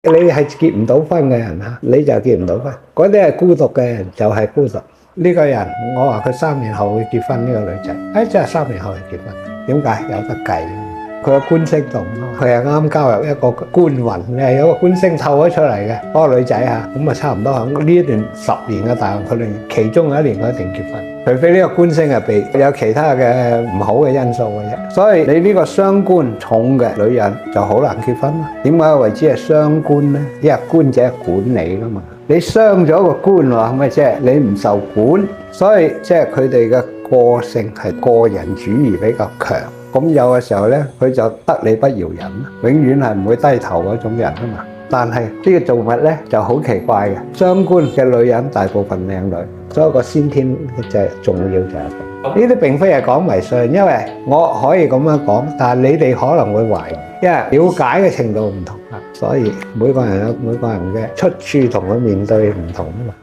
你係結唔到婚嘅人啊，你就結唔到婚。嗰啲係孤獨嘅人就係孤獨。呢個人我話佢3年後會結婚，呢個女仔，真係3年後就結婚。點解？有得計。佢個官星動咯，佢係啱交入一個官運，你係有個官星透咗出嚟嘅。嗰個女仔啊，咁啊差唔多喺呢一段10年嘅大運，佢哋其中有1年佢一定結婚，除非呢個官星入邊有其他嘅唔好嘅因素嘅啫。所以你呢個傷官重嘅女人就好難結婚啦。點解為之係傷官咧？因為官者係管理噶嘛，你傷咗個官喎，咪即係你唔受管，所以即係佢哋嘅個性係個人主義比較強。咁有嘅時候咧，佢就得理不饒人，永遠係唔會低頭嗰種人啊嘛。但係呢個造物咧就好奇怪嘅，傷官嘅女人大部分靚女，所以個先天就係重要就係呢啲，並非係講迷信，因為我可以咁樣講，但係你哋可能會懷疑，因為了解嘅程度唔同啊，所以每個人有每個人嘅出處同佢面對唔同啊嘛。